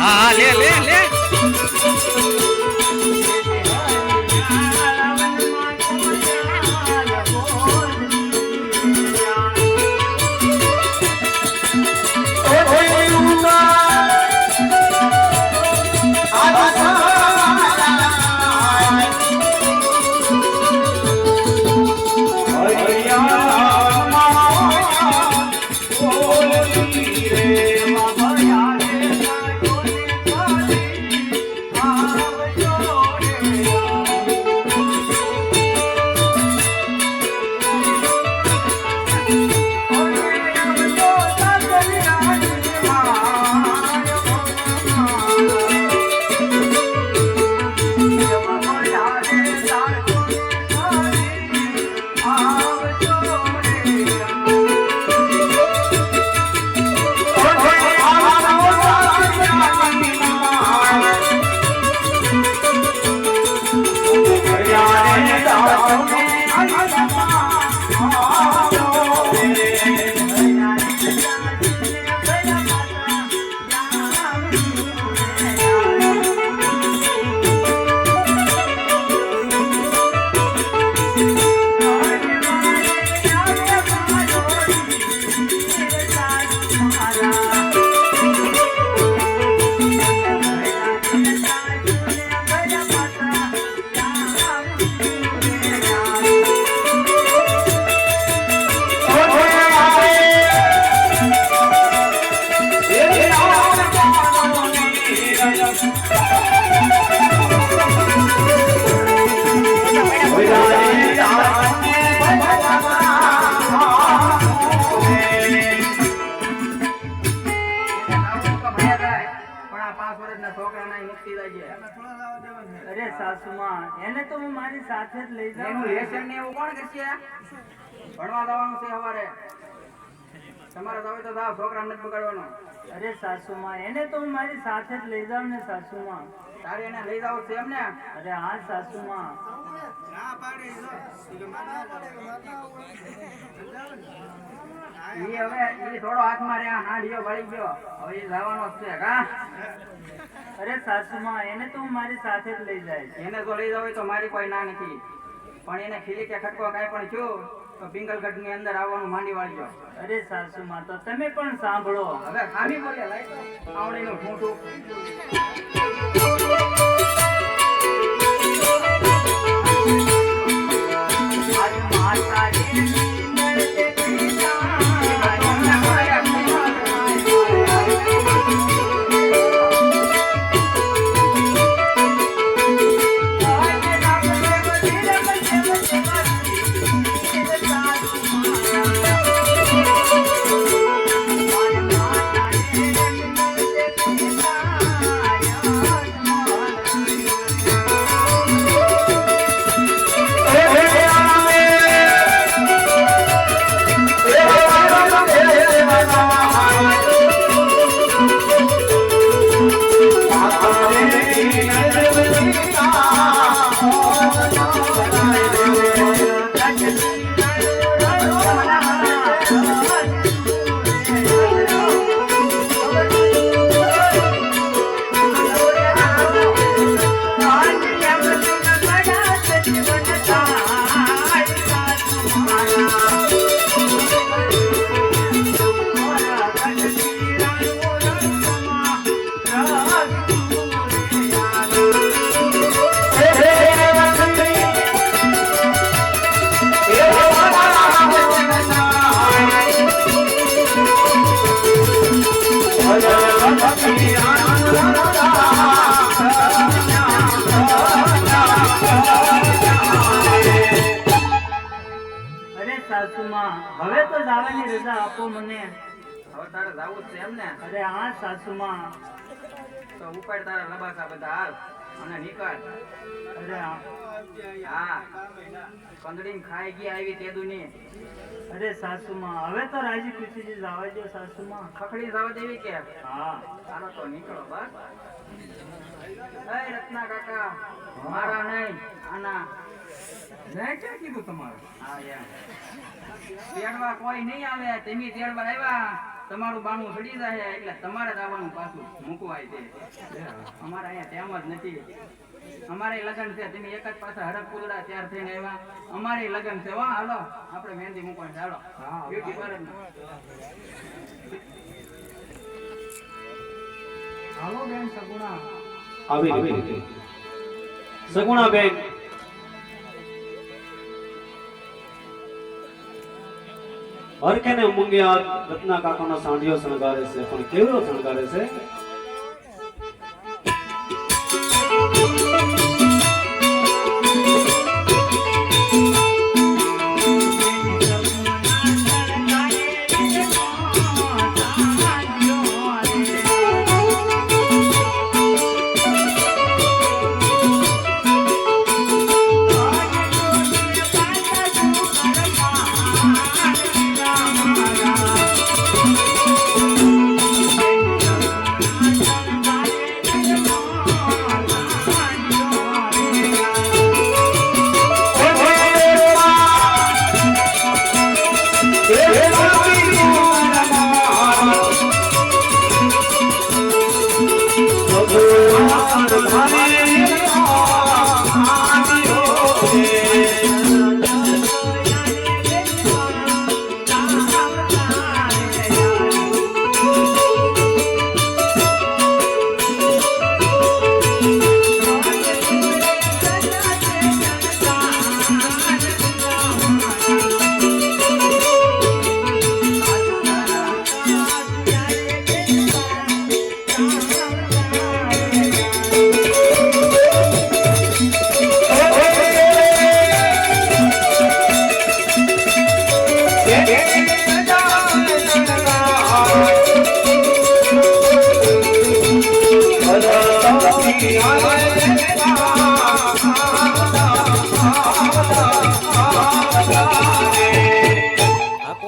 હા લે લે લે અરે સાસુમાં એને તો હું મારી સાથે જ લઈ જાઉં. એનું લેસન ને એવું કોણ કરશે? ભણવા જવાનું છે સવારે. તમારે જાવ તો જાવ, છોકરાને નથી બગાડવાનો. અરે સાસુમાં એને તો હું મારી સાથે જ લઈ જાઉં ને સાસુમાં. તારે એને લઈ જાવ છે એમ ને? અરે હા સાસુમાં. ઈ થોડો હાથમાં રહ્યા, હાંડિયો વળી ગયો, હવે ઈ જવાનો જ છે કા? અરે સાસુમાં એને તો હું મારી સાથે જ લઈ જાય. એને તો લઈ જાવ તો મારી કોઈ ના નથી, પણ એને ખીલી કે ખટકો કાંઈ પણ થયું તો પિંગલગઢ ની અંદર આવવાનું માંડી વાળજો. અરે સાસુમાં તો તમે પણ સાંભળો. હવે ખામી બોલે આવડીનું ઠૂંઠું. હવે તો જવાની રજા આપો મને. હવે તારે જાવું છે એમ ને? અરે હા સાસુમાં. તો ઉપાડ તારા લબાસા બધા હાલ અને નીકળ. અરે હા, કંદડીને ખાઈ ગયા આવી તેદુની. અરે સાસુમાં હવે તો રાજી ખુશીથી જવા દો સાસુમાં. ખખડી જવા દેવી કે? હા. ચાલો તો નીકળો બસ. એ રત્ના કાકા, મારા નહીં આના. મેં ક્યાં કીધું તમારે? હા યાર, તેડવા કોઈ નહીં આવે, તમે તેડવા આવ્યા તમારું બાણું સડી જાય એટલે તમારે જ આવવાનું પાછું મૂકવાય છે. અમારે અહીંયા તેમ જ નથી. અમારે લગ્ન છે, તમે એક જ પાછા હરક પુલડા તૈયાર થઈને આવ્યા. અમારે લગ્ન છે. વાહ, હાલો આપણે મહેંદી મૂકવાની છે. હાલો બ્યુટી પાર્લર હાલો બેન સગુણા. આવી રીતે સગુણા બેન હરખેને મુંગિયા રત્ના કાકાનો સાંઢિયો શણગારે છે, પણ કેવડો શણગારે છે. હાકો